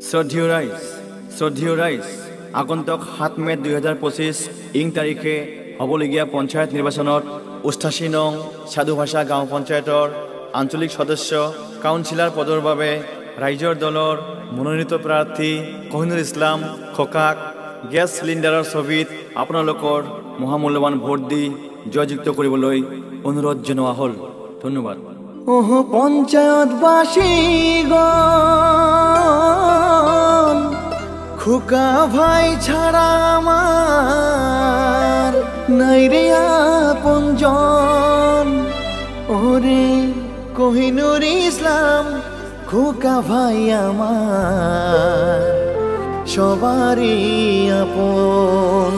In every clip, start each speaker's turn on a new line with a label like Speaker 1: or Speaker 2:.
Speaker 1: শ্ৰদ্ধেয় ৰাইজ আগন্তুক ৭ মে ২০২৫ ইং তাৰিখে হ'বলগীয়া পঞ্চায়ত নিৰ্বাচনত ৮৮ নং সাধুভাষা গাঁও পঞ্চায়তৰ আঞ্চলিক সদস্য কাউন্সিলৰ পদৰ বাবে ৰাইজৰ দলৰ মনোনীত প্ৰাৰ্থী কহিনুৰ ইছলাম খোকাক গেছ চিলিণ্ডাৰৰ ছবিত আপোনালোকৰ মহামূল্যৱান ভোট দি জয়যুক্ত কৰিবলৈ অনুৰোধ জনোৱা হ'ল। ধন্যবাদ।
Speaker 2: পঞ্চায়তবাসী খোকা ভাই ছাড়া আমার নাই রে আপনজন। ওরে কহিনুর ইসলাম খোকা ভাই আমার সবারই আপন।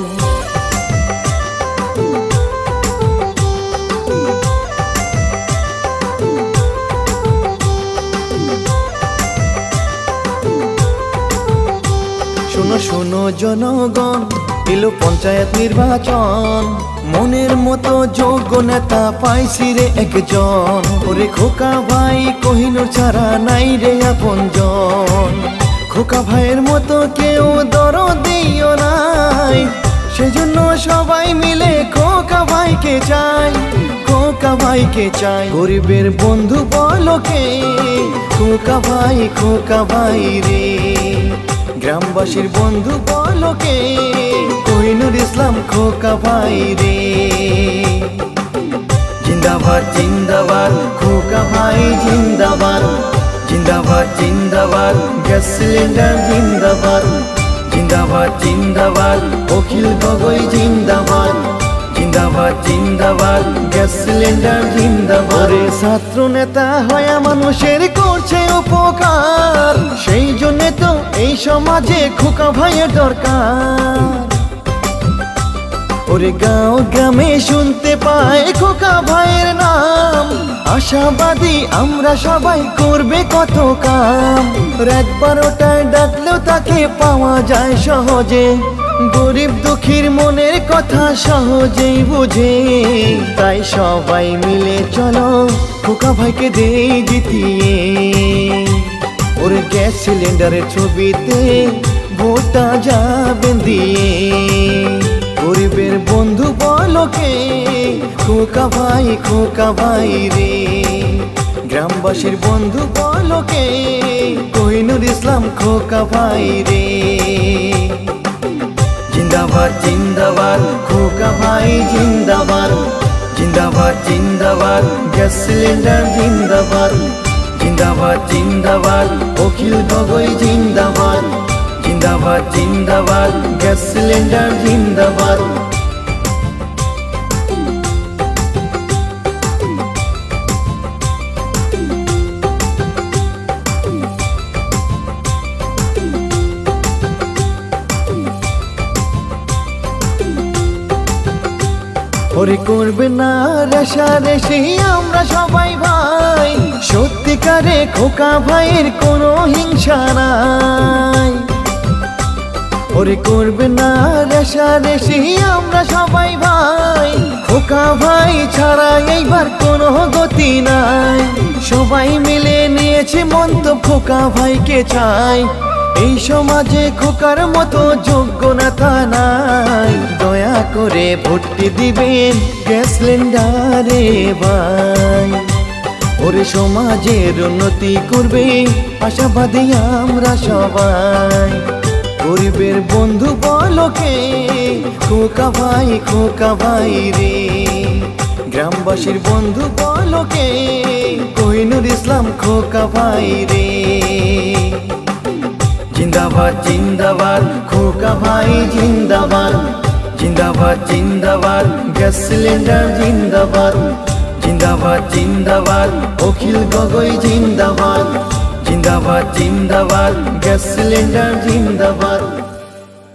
Speaker 2: শোনো শোনো জনগণ, এলো পঞ্চায়েত নির্বাচন, মনের মতো যোগ্য নেতা পাইছি রে একজন। ওরে খোকা ভাই কহিনুর ছাড়া নাই রে আপনজন। খোকা ভাইয়ের মতো কেউ দরদিও নাই, সেজন্য সবাই মিলে খোকা ভাইকে চাই, খোকা ভাইকে চাই। গরিবের বন্ধু বলকে খোকা ভাই রে, গ্রামবাসীর বন্ধু বলকে কহিনুর ইসলাম খোকা ভাই রে। জিন্দাবাদ জিন্দাবাদ খোকা ভাই জিন্দাবাদ, জিন্দাবাদ জিন্দাবাদ গ্যাস সিলিন্ডার জিন্দাবাদ, জিন্দাবাদ জিন্দাবাদ অখিল গগৈ জিন্দাবাদ, জিন্দাবাদ জিন্দাবাদ গ্যাস সিলিন্ডার জিন্দাবাদ। ছাত্র নেতা হয়ে মানুষের করছে উপকার, সেই জন্য তো এই সমাজে খোকা ভাইয়ের দরকার। ওরে গাঁও গ্রামে শুনতে পায় খোকা ভাইয়ের নাম, আশাবাদী আমরা সবাই করবে কত কাম। রাত 12টায় ডাকলেও তাকে পাওয়া যায় সহজে, গরিব দুঃখীর মনের কথা সহজেই বুঝে। তাই সবাই মিলে চলো খোকা ভাইকে দেই জিতিয়ে। ওর গ্যাস সিলিন্ডারের ছবিতে ভোটটা যাবেন দিয়ে। গরিবের বন্ধু বলকে খোকা ভাই রে, গ্রামবাসীর বন্ধু বলকে কহিনুর ইসলাম খোকা ভাই রে। জিন্দাবাদ জিন্দাবাদ খোকা ভাই জিন্দাবাদ, জিন্দাবাদ জিন্দাবাদ গ্যাস সিলিন্ডার জিন্দাবাদ, জিন্দাবাদ জিন্দাবাদ অখিল গগৈ জিন্দাবাদ, জিন্দাবাদ জিন্দাবাদ গ্যাস সিলিন্ডার জিন্দাবাদ। ওরে করবে না রেশারেশি আমরা সবাই ভাই, সত্যিকারে খোকা ভাইয়ের কোনো হিংসা নাই। ওরে করবে না রেশারেশি আমরা সবাই ভাই, খোকা ভাই ছাড়া এইবার কোনো গতি নাই। সবাই মিলে নিয়েছে মন্তব্য খোকা ভাইকে চাই, এই সমাজে খোকার মতো যোগ্য নেতা নাই। দয়া করে ভোটটি দিবেন গ্যাস সিলিন্ডারে ভাই, ওরে সমাজের উন্নতি করবে আশাবাদী আমরা সবাই। গরিবের বন্ধু বলকে খোকা ভাই রে, গ্রামবাসীর বন্ধু বলকে কহিনুর ইসলাম খোকা ভাই রে। জিন্দাবাদ জিন্দাবাদ খোকা ভাই জিন্দাবাদ, জিন্দাবাদ জিন্দাবাদ গ্যাস সিলিন্ডার জিন্দাবাদ, জিন্দাবাদ জিন্দাবাদ অখিল গগৈ জিন্দাবাদ, জিন্দাবাদ জিন্দাবাদ গ্যাস সিলিন্ডার জিন্দাবাদ।